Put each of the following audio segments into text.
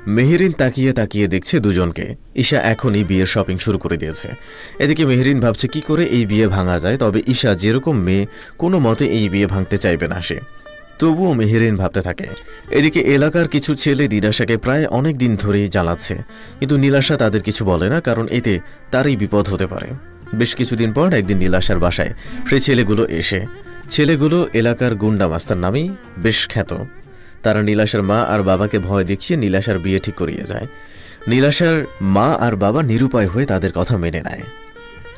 মেহেরিন তাকিয়ে তাকিয়ে দেখছে দুজনকে। ঈশা এখনই বিয়ের শপিং শুরু করে দিয়েছে। এদিকে মেহেরিন ভাবছে কি করে এই বিয়ে ভাঙা যায়, তবে ঈশা যেরকম মেয়ে কোনো মতে এই বিয়ে ভাঙতে চাইবে না সে। তবুও মেহেরিন ভাবতে থাকে। এদিকে এলাকার কিছু ছেলে নীলাশাকে প্রায় অনেক দিন ধরেই জ্বালাচ্ছে, কিন্তু নীলাশা তাদের কিছু বলে না, কারণ এতে তারই বিপদ হতে পারে। বেশ কিছুদিন পর একদিন নীলাশার বাসায় সেই ছেলেগুলো এলাকার গুন্ডা মাস্টার নামেই বেশ খ্যাত। তারা নীলাশার মা আর বাবাকে ভয় দেখিয়ে নীলাশার বিয়ে ঠিক করিয়ে যায়। নীলাশার মা আর বাবা নিরুপায় হয়ে তাদের কথা মেনে নেয়।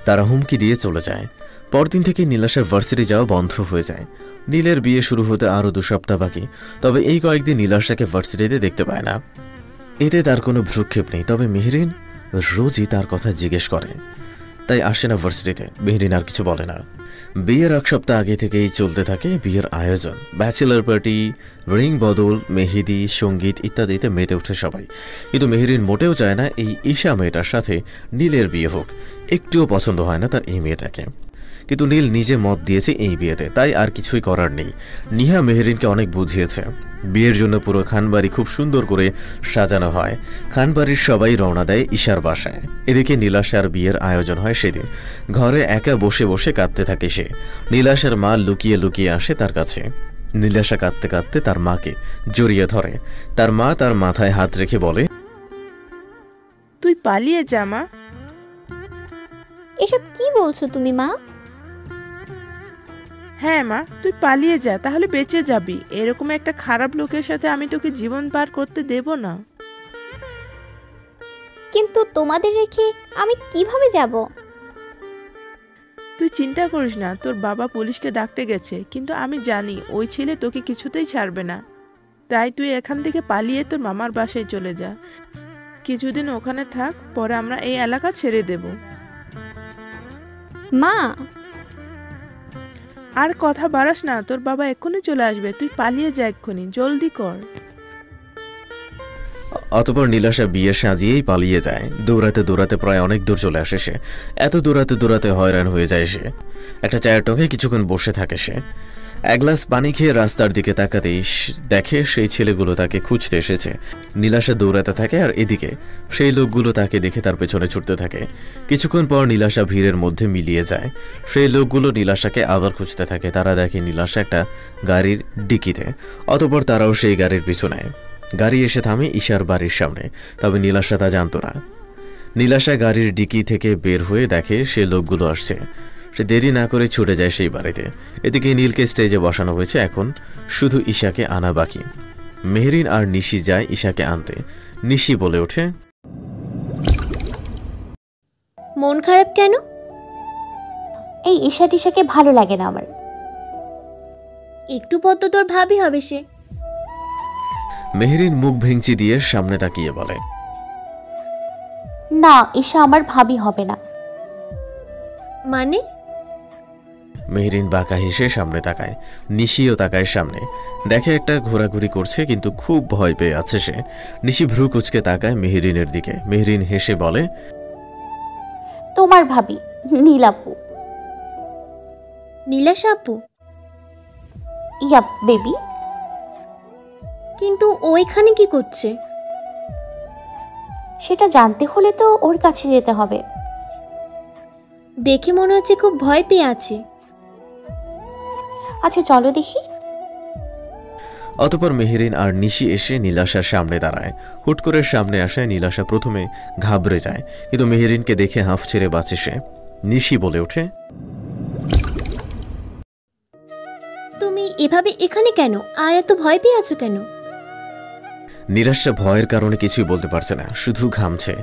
তারা হুমকি দিয়ে চলে যায়। পরদিন থেকে নীলাশার ভার্সিটি যাওয়া বন্ধ হয়ে যায়। নীলের বিয়ে শুরু হতে আরও 2 সপ্তাহ বাকি, তবে এই কয়েকদিন নীলাশাকে ভার্সিটিতে দেখতে পায় না। এতে তার কোনো ভ্রুক্ষেপ নেই, তবে মেহেরিন রোজই তার কথা জিজ্ঞেস করে, তাই আসে না ভার্সিটিতে। মেহেরিন আর কিছু বলে না। বিয়ের 1 সপ্তাহ আগে থেকেই চলতে থাকে বিয়ের আয়োজন। ব্যাচেলার পার্টি, রিং বদল, মেহেদি, সঙ্গীত ইত্যাদিতে মেতে ওঠে সবাই। কিন্তু মেহেরিন মোটেও চায় না এই ঈশা মেয়েটার সাথে নীলের বিয়ে হোক। একটুও পছন্দ হয় না তার এই মেয়েটাকে। কিন্তু নীল নিজে মত দিয়েছে এই বিয়েতে, তাই আর কিছুই করার নেই। নিহা মেহেরিনকে অনেক বুঝিয়েছে। বিয়ের জন্য পুরো খানবাড়ি খুব সুন্দর করে সাজানো হয়। খানবাড়ির সবাই রওনা দেয় ঈশার বাসায়। এদিকে নীলাশার বিয়ের আয়োজন হয় সেদিন। ঘরে একা বসে বসে কাঁদতে থাকে সে। নীলাশার মা লুকিয়ে লুকিয়ে আসে তার কাছে। নীলাশা কাঁদতে কাঁদতে তার মাকে জড়িয়ে ধরে। তার মা তার মাথায় হাত রেখে বলে, তুই পালিয়ে যা মা। এসব কি বলছো তুমি মা? হ্যাঁ মা, তুই পালিয়ে যা, তাহলে বেঁচে যাবি। এরকম একটা খারাপ লোকের সাথে আমি তোকে জীবন পার করতে দেব না। কিন্তু তোমাদের রেখে আমি কিভাবে যাব? তুই চিন্তা করিস না, তোর বাবা পুলিশকে ডাকতে গেছে, কিন্তু আমি জানি ওই ছেলে তোকে কিছুতেই ছাড়বে না। তাই তুই এখান থেকে পালিয়ে তোর মামার বাসায় চলে যা। কিছুদিন ওখানে থাক, পরে আমরা এই এলাকা ছেড়ে দেব। মা, আর কথা বাড়াস না, তোর বাবা এক্ষুনি চলে আসবে। তুই পালিয়ে যা এক্ষুনি, জলদি কর। অতঃপর নীলাশা বিয়ে সাজিয়েই পালিয়ে যায়। দৌড়াতে দৌড়াতে প্রায় অনেক দূর চলে আসে সে। এত দৌড়াতে দৌড়াতে হয়রান হয়ে যায় সে। একটা চায়ের টঙে কিছুক্ষণ বসে থাকে সে। 1 গ্লাস পানি খেয়ে রাস্তার দিকে তাকাতেই দেখে সেই ছেলেগুলো তাকে খুঁজতে এসেছে। নীলাশা দৌড়াতে থাকে, আর এদিকে সেই লোকগুলো তাকে দেখে তার পেছনে ছুটতে থাকে। কিছুক্ষণ পর নীলাশা ভিড়ের মধ্যে মিলিয়ে যায়। সেই লোকগুলো নীলাশাকে আবার খুঁজতে থাকে। তারা দেখে নীলাশা একটা গাড়ির ডিকিতে। অতঃপর তারাও সেই গাড়ির পিছু নেয়। গাড়ি এসে থামে ঈশার বাড়ির সামনে, তবে নীলাশা তা জানত না। নীলাশা গাড়ির ডিকি থেকে বের হয়ে দেখে সে লোকগুলো আসছে। সে দেরি না করে ছুটে যায় সেই বাড়িতে। এদিকে নীলকে স্টেজে বসানো হয়েছে, এখন শুধু ঈশাকে আনা বাকি। মেহেরিন আর নিশি যায় ঈশাকে আনতে। নিশি বলে ওঠে, মন খারাপ কেন? এই ঈশা টিশাকে ভালো লাগে না আমার। একটু পর তো তোর ভাবি হবে সে। মেহেরিন মুখ ভেঙচি দিয়ে সামনে তাকিয়ে বলে, না, ঈশা আমার ভাবি হবে না। মানে? মেহেরিন বাঁকা হেসে সামনে তাকায়। নিশিও তাকায় সামনে, দেখে একটা ঘোরাঘুরি করছে, কিন্তু খুব ভয় পেয়ে আছে সে। নিশি ভ্রু কুচকে তাকায় মেহেরিনের দিকে। মেহেরিন হেসে বলে, তোমার ভাবি নীলাপু। নীলাশা আপু? Yup baby. কিন্তু ওইখানে কি করছে? সেটা জানতে হলে তো ওর কাছে যেতে হবে। দেখে মনে হচ্ছে খুব ভয় পেয়ে আছে। আচ্ছা চলো দেখি। অতঃপর মেহেরিন আর নিশি এসে নীলাশার সামনে দাঁড়ায়। হুট করে সামনে আসায় নীলাশা প্রথমে ঘাবড়ে যায়, কিন্তু মেহেরিনকে দেখে হাঁফ ছেড়ে বাঁচে সে। নিশি বলে ওঠে, তুমি এভাবে এখানে কেন, আর এত ভয় পেয়ে আছো কেন? নীলাশা ভয়ের কারণে কিছুই বলতে পারছে না, শুধু ঘামছে।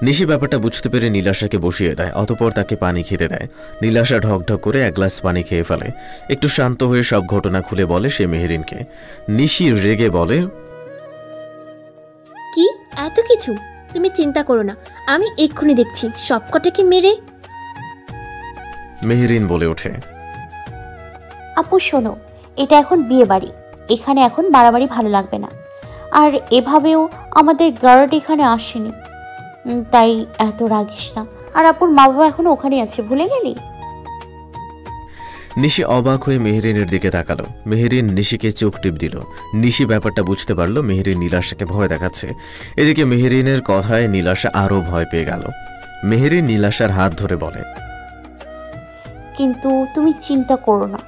নিশি ব্যাপারটা বুঝতে পেরে নীলাশাকে বসিয়ে দেয়। অতঃপর তাকে পানি খেতে দেয়। নীলাশা ঢকঢক করে 1 গ্লাস পানি খেয়ে ফেলে। একটু শান্ত হয়ে সব ঘটনা খুলে বলে সে মেহেরিনকে। নিশি রেগে বলে, কি এত কিছু? তুমি চিন্তা করো না, আমি এক্ষুনি দেখছি সবকটাকে মেরে। মেহেরিন বলে ওঠে, আপু শোনো, এটা এখন বিয়ে বাড়ি, এখানে এখন বাড়াবাড়ি ভালো লাগবে না। আর এভাবেও আমাদের গার্ড এখানে আসেনি, তাই এত রাগিস না। আর আপুর মা বাবা এখনো ওখানে আছে, ভুলে গেলি? নিশি অবাক হয়ে মেহরিনের দিকে তাকালো। মেহরিন নিশিকে চোখ টিপ দিল। নিশি ব্যাপারটা বুঝতে পারল মেহরিন নীলাশাকে ভয় দেখাচ্ছে। এদিকে মেহরিনের কথায় নীলাশা আরও ভয় পেয়ে গেল। মেহরিন নীলাশার হাত ধরে বলে, কিন্তু তুমি চিন্তা করো না,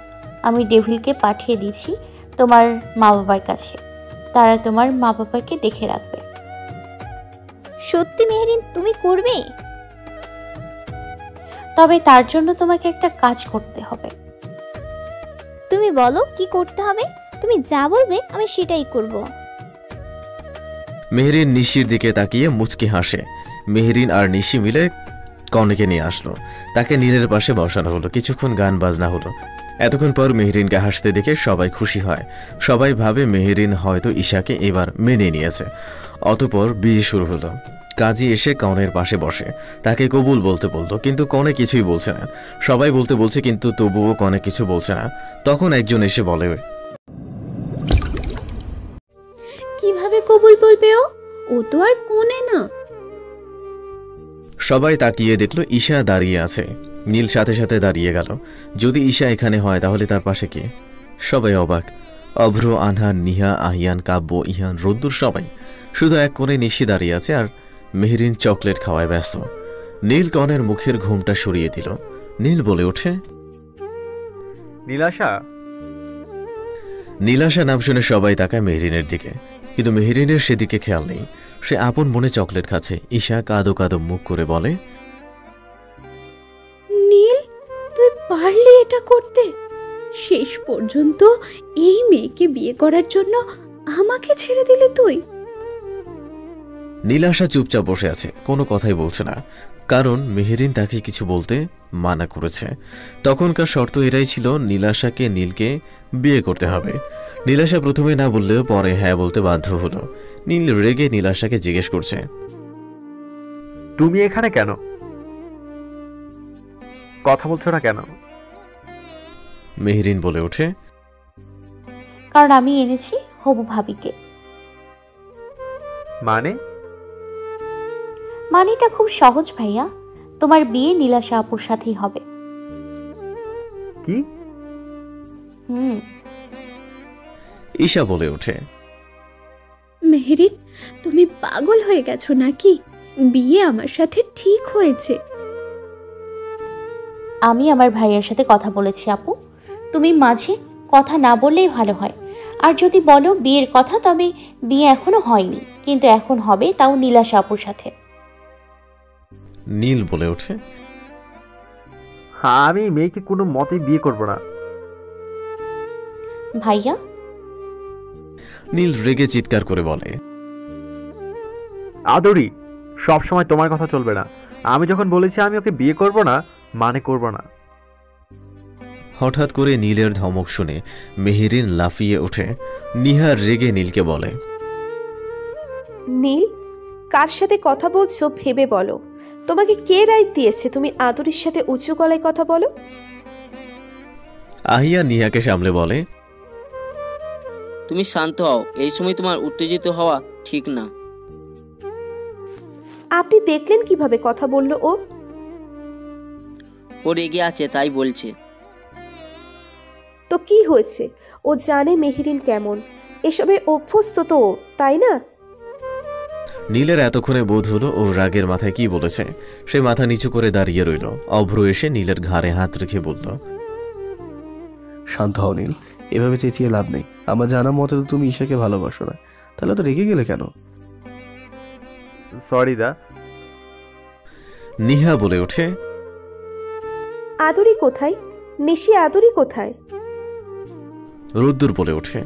আমি ডেভিলকে পাঠিয়ে দিয়েছি তোমার মা বাবার কাছে। তারা তোমার মা বাবাকে দেখে রাখবে। সত্যি মেহেরিন, তুমি করবে? তবে তার জন্য তোমাকে একটা কাজ করতে হবে। তুমি বলো কি করতে হবে? তুমি যা বলবে আমি সেটাই করব। মেহরিন নিশির দিকে তাকিয়ে মুচকি হাসে। মেহরিন আর নিশি মিলে কনেকে নিয়ে আসলো। তাকে নীলের পাশে বসানো হলো। কিছুক্ষণ গান বাজনা হলো। এতক্ষণ পর মেহরিনকে হাসতে দেখে সবাই খুশি হয়। সবাই ভাবে মেহরিন হয়তো ঈশাকে এবার মেনে নিয়েছে। অতঃপর বিয়ে শুরু হলো। কাজী এসে কনের পাশে বসে। তাকে কবুল বলতে বলতো, কিন্তু কনে কিছুই বলছে না। সবাই বলতে বলছে, কিন্তু তবুও কনে কিছু বলছে না। তখন একজন এসে বলে, কিভাবে কবুল বলবে ও? ও তো আর কোনে না। সবাই তাকিয়ে দেখলো ঈশা দাঁড়িয়ে আছে। নীল সাথে সাথে দাঁড়িয়ে গেল। যদি ঈশা এখানে হয় তাহলে তার পাশে কে? সবাই অবাক। অভ্র, আনহান, নিহা, আহিয়ান, কাব্য, ইহান, রোদ্দুর সবাই। শুধু এক কোণে নিশি দাঁড়িয়ে আছে আর মেহরিন চকলেট খাওয়ায় ব্যস্ত। নীল কনের মুখের ঘুমটা সরিয়ে দিল। নীল বলে ওঠে, নীলাশা। নীলাশা নাম শুনে সবাই তাকায় মেহরিনের দিকে, কিন্তু মেহরিনের সেদিকে খেয়াল নেই। সে আপন মনে চকলেট খাচ্ছে। ঈশা কাঁদো কাঁদো মুখ করে বলে, নীল, তুই পারলি এটা করতে? শেষ পর্যন্ত এই মেয়েকে বিয়ে করার জন্য আমাকে ছেড়ে দিলে তুই? নীলাশা চুপচাপ বসে আছে, কোনো কথাই বলছে না। কারণ মেহরিন তাকে কিছু বলতে মানা করেছে। তখনকার শর্ত এটাই ছিল, নীলাশাকে নীলকে বিয়ে করতে হবে। নীলাশা প্রথমে না বললেও পরে হ্যাঁ বলতে বাধ্য হলো। নীল রেগে নীলাশাকে জিজ্ঞেস করছে, তুমি এখানে কেন? কথা বলছো না কেন? মেহরিন বলে ওঠে, কারণ আমি এনেছি হবু ভাবিকে। মানেটা খুব সহজ ভাইয়া, তোমার বিয়ে নীলাশা আপুর সাথেই হবে। কি? ঈশা বলে ওঠে, মেহরিন, তুমি পাগল হয়ে গেছো নাকি? বিয়ে আমার সাথে ঠিক হয়েছে। আমি আমার ভাইয়ের সাথে কথা বলেছি আপু, তুমি মাঝে কথা না বললেই ভালো হয়। আর যদি বলো বিয়ের কথা, তবে বিয়ে এখনো হয়নি, কিন্তু এখন হবে, তাও নীলাশা আপুর সাথে। নীল বলে ওঠে, আমি মেয়েকে কোনো মতে বিয়ে করব না। ভাইয়া? নীল রেগে চিৎকার করে বলে, আদরি, সব সময় তোমার কথা চলবে না। আমি যখন বলেছি আমি ওকে বিয়ে করব না, মানে করব না। হঠাৎ করে নীলের ধমক শুনে মেহরিন লাফিয়ে ওঠে। নিহা রেগে নীলকে বলে, নীল, কার সাথে কথা বলছো ভেবে বলো। তোমাকে কে রাইট দিয়েছে তুমি আদরির সাথে উঁচু গলায় কথা বলো? আহিয়া নিহাকে সামলে বলে, তুমি শান্ত হও, এই সময় তোমার উত্তেজিত হওয়া ঠিক না। আপনি দেখলেন কিভাবে কথা বললো ও? ও রেগে আছে তাই বলছে। তো কি হয়েছে? ও জানে মেহরিন কেমন, এসবে অভ্যস্ত তো ও, তাই না? নীলের এতক্ষণে বোধ হলো ও রাগের মাথায় কি বলেছে। সে মাথা নিচু করে দাঁড়িয়ে রইল। অভ্র এসে নীলের ঘাড়ে হাত রেখে বলল, শান্ত হও নীল, এভাবে চেঁচিয়ে লাভ নেই। আমার জানা মতে তো তুমি ঈশাকে ভালোবাসো না, তাহলে তো রেগে গেলে কেন? সরি দা। নিহা বলে ওঠে, আদরি কোথায়? নিশি আদরি কোথায়? রোদ্দুর বলে ওঠে,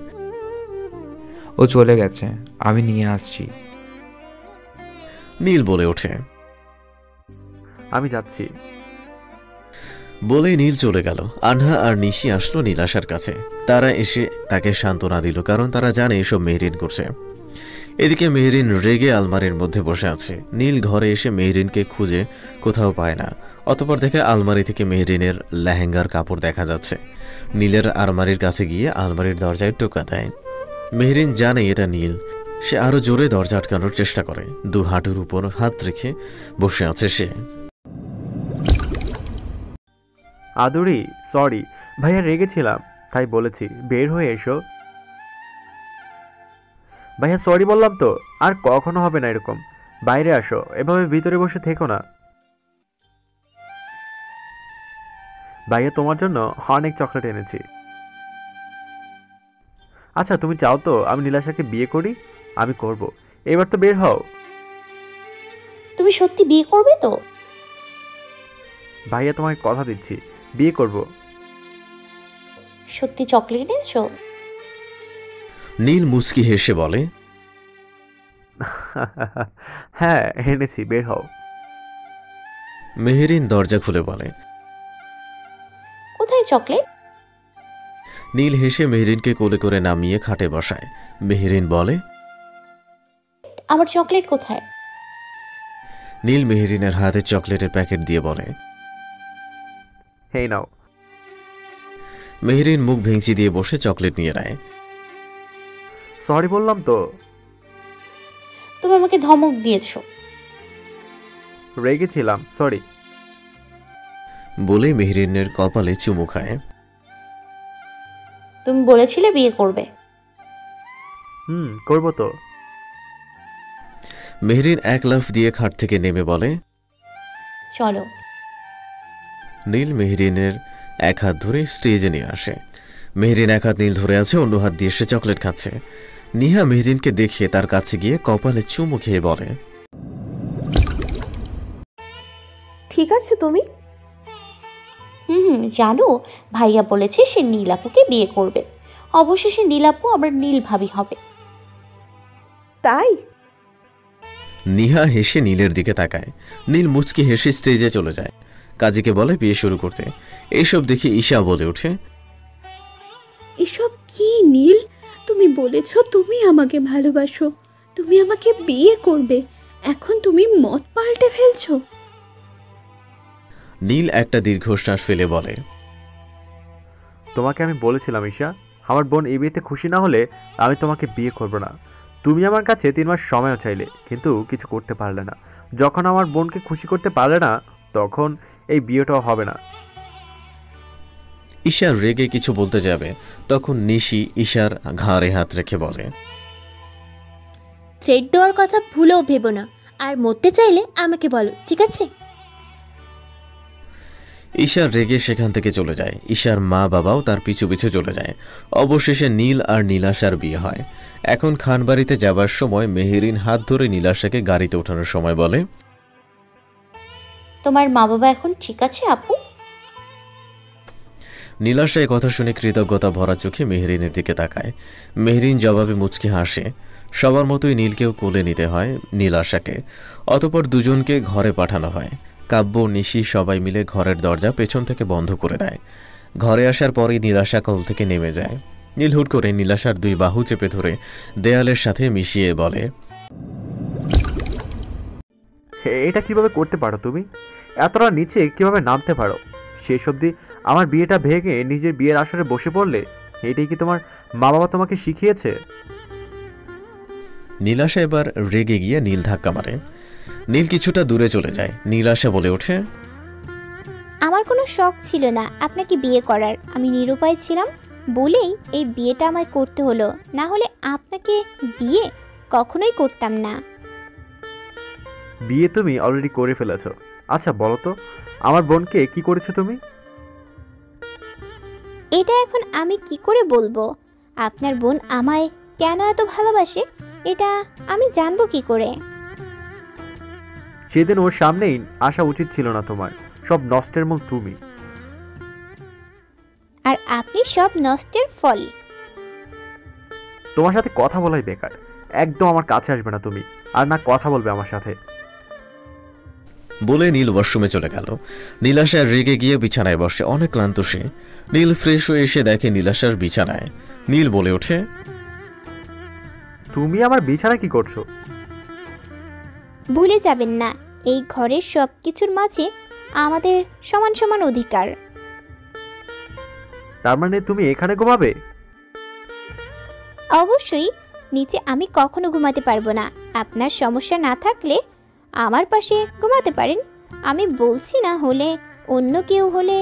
ও চলে গেছে, আমি নিয়ে আসছি। নীল বলে ওঠে, আমি যাচ্ছি। বলে নীল চলে গেল। আনহা আর নিশি আসলো নীলাশার কাছে। তারা এসে তাকে সান্ত্বনা দিল, কারণ তারা জানে এসব মেহরিন করছে। এদিকে মেহরিন রেগে আলমারির মধ্যে বসে আছে। নীল ঘরে এসে মেহরিনকে খুঁজে কোথাও পায় না। অতঃপর দেখে আলমারি থেকে মেহরিনের লেহেঙ্গার কাপড় দেখা যাচ্ছে। নীলের আলমারির কাছে গিয়ে আলমারির দরজায় টোকা দেয়। মেহরিন জানে এটা নীল। সে আরো জোরে দরজা আটকানোর চেষ্টা করে। দু হাঁটুর উপর হাত রেখে বসে আছে সে। আদুরি, সরি, ভাইয়া রেগেছিলাম তাই বলেছি, বের হয়ে এসো। ভাইয়া সরি বললাম তো, আর কখনো হবে না এরকম। বাইরে আসো, এভাবে ভিতরে বসে থেকো না। ভাইয়া তোমার জন্য অনেক চকলেট এনেছি। আচ্ছা তুমি চাও তো আমি নীলাশাকে বিয়ে করি? আমি করব, এবার তো বের হও। তুমি সত্যি বিয়ে করবে তো? ভাইয়া তোমাকে কথা দিচ্ছি, বিয়ে করব। সত্যি চকলেট এনেছো? নীল মুচকি হেসে বলে, হ্যাঁ এনেছি, বের হও। মেহেরিন দরজা খুলে বলে। কোথায় চকলেট? নীল হেসে মেহেরিনকে কোলে করে নামিয়ে খাটে বসায়। মেহেরিন বলে, আমার চকলেট কোথায়? নীল মেহেরিনের হাতে চকলেটের প্যাকেট দিয়ে বলে, হেই নাও। মেহেরিন মুখ ভেঙচি দিয়ে বসে চকলেট নিয়ে নেয়। সরি বললাম তো। তুমি আমাকে ধমক দিয়েছো। রেগেছিলাম, সরি। বলে মেহেরিনের কপালে চুমু খায়। তুমি বলেছিলে বিয়ে করবে। করবো তো। মেহেরিন এক লাফ দিয়ে খাট থেকে নেমে বলে, চলো। নীল মেহেরিনের এক হাত ধরে স্টেজে নিয়ে আসে। মেহেরিন এক হাত নীল ধরে আছে, অন্য হাত দিয়ে সে চকলেট খাচ্ছে। নিহা মেহেরিনকে দেখে তার কাছে গিয়ে কপালে চুমু খেয়ে বলে, ঠিক আছে তুমি? জানো, ভাইয়া বলেছে সে নীলাপুকে বিয়ে করবে। অবশেষে নীলাপু আবার নীল ভাবি হবে। তাই? নিহা হেসে নীলের দিকে তাকায়। নীল মুচকি হেসে স্টেজে চলে যায়। কাজীকে বলে বিয়ে শুরু করতে। এইসব দেখে ঈশা বলে ওঠে, এসব কি নীল? তুমি বলেছো তুমি আমাকে ভালোবাসো, তুমি আমাকে বিয়ে করবে, এখন তুমি মত পাল্টে ফেলছো। নীল একটা দীর্ঘশ্বাস ফেলে বলে, তোমাকে আমি বলেছিলাম ঈশা, আমার বোন এই বিয়েতে খুশি না হলে আমি তোমাকে বিয়ে করব না। তুমি আমার কাছে 3 মাস সময়ও চাইলে, কিন্তু কিছু করতে পারলে না। যখন আমার বোনকে খুশি করতে পারলে না, তখন এই বিয়েটাও হবে না। ঈশা রেগে কিছু বলতে যাবে, তখন নিশি ঈশার ঘাড়ে হাত রেখে বলে, থ্রেড দেওয়ার কথা ভুলেও ভেবো না, আর মরতে চাইলে আমাকে বলো, ঠিক আছে? ঈশা রেগে সেখান থেকে চলে যায়। ঈশার মা বাবাও তার পিছু পিছু চলে যায়। অবশেষে নীল আর নীলাশার বিয়ে হয়। এখন খানবাড়িতে যাবার সময় মেহেরিন হাত ধরে নীলাশাকে গাড়িতে ওঠানোর সময় বলে, তোমার মা বাবা এখন ঠিক আছে আপু? নীলাশা এই কথা শুনে কৃতজ্ঞতা ভরা চোখে মেহেরিনের দিকে তাকায়। মেহেরিন জবাবে মুচকি হাসে। সবার মতোই নীলকেও কোলে নিতে হয় নীলাশাকে। অতঃপর দুজনকে ঘরে পাঠানো হয়। কাব্য, নিশি সবাই মিলে ঘরের দরজা পেছন থেকে বন্ধ করে দেয়। ঘরে আসার পরেই নীলাশা কোল থেকে নেমে যায়। নীল হুট করে নীলাশার 2 বাহু চেপে ধরে দেয়ালের সাথে মিশিয়ে বলে, এটা কিভাবে করতে পারো তুমি? এতটা নিচে কিভাবে নামতে পারো? শেষ অবধি আমার বিয়েটা ভেঙে নিজের বিয়ের আসরে বসে পড়লে। এটাই কি তোমার মা বাবা তোমাকে শিখিয়েছে? নীলাশা এবার রেগে গিয়ে নীল ধাক্কা মারে। নীল কিছুটা দূরে চলে যায়। নীলাশা বলে ওঠে, আমার কোনো শখ ছিল না আপনাকে বিয়ে করার, আমি নিরুপায় ছিলাম বলেই এই বিয়েটা আমায় করতে হলো, না হলে আপনাকে বিয়ে কখনোই করতাম না। বিয়ে তুমি অলরেডি করে ফেলেছো। আচ্ছা বলো তো, আমার বোনকে কি করেছো তুমি? এটা এখন আমি কি করে বলবো? আপনার বোন আমায় কেন এত ভালোবাসে এটা আমি জানবো কি করে? সেদিন ওর সামনেই আসা উচিত ছিল না তোমার। সব নষ্টের মূল তুমি। আর আপনি সব নষ্টের ফল। তোমার সাথে কথা বলাই বেকার। একদম আমার কাছে আসবে না তুমি, আর না কথা বলবে আমার সাথে। বলে নীল ওয়াশরুমে চলে গেল। নীলাশা রেগে গিয়ে বিছানায় বসে। অনেক ক্লান্ত সে। নীল ফ্রেশ হয়ে এসে দেখে নীলাশার বিছানায়। নীল বলে ওঠে, তুমি আমার বিছানায় কি করছো? ভুলে যাবেন না, এই ঘরের সব কিছুর মাঝে আমাদের সমান সমান অধিকার। তার মানে তুমি এখানে ঘুমাবে? অবশ্যই, নিচে আমি কখনো ঘুমাতে পারবো না। আপনার সমস্যা না থাকলে আমার পাশে ঘুমাতে পারেন। আমি বলছি না হলে অন্য কেউ হলে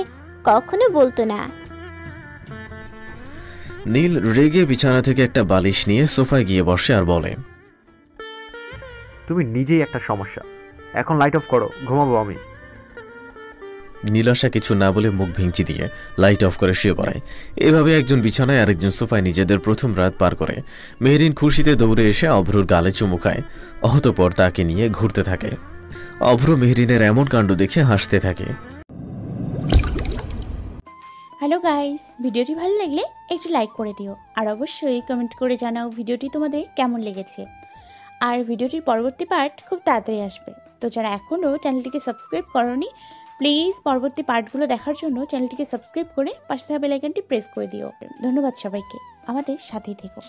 কখনো বলতো না। নীল রেগে বিছানা থেকে একটা বালিশ নিয়ে সোফায় গিয়ে বসে আর বলে, তুমি নিজেই একটা সমস্যা। এখন লাইট অফ করো, ঘুমাবো আমি। নীলাশা কিছু না বলে মুখ ভেঙচি দিয়ে লাইট অফ করে শুয়ে পড়ায়। এভাবে একজন বিছানায় আরেকজন সোফায় নিজেদের প্রথম রাত পার করে। মেহরিন খুশিতে দৌড়ে এসে অভ্রর গালে চুমু খায়, অতঃপর তাকে নিয়ে ঘুরতে থাকে। অভ্র মেহরিনের এমন কাণ্ড দেখে হাসতে থাকে। হ্যালো গাইস, ভিডিওটি ভালো লাগলে একটু লাইক করে দিও আর অবশ্যই কমেন্ট করে জানাও ভিডিওটি তোমাদের কেমন লেগেছে। আর ভিডিওটির পরবর্তী পার্ট খুব তাড়াতাড়ি আসবে, তো যারা এখনও চ্যানেলটিকে সাবস্ক্রাইব করোনি প্লিজ পরবর্তী পার্টগুলো দেখার জন্য চ্যানেলটিকে সাবস্ক্রাইব করে পাশে থাকা বেল আইকনটি প্রেস করে দিও। ধন্যবাদ সবাইকে, আমাদের সাথেই থেকো।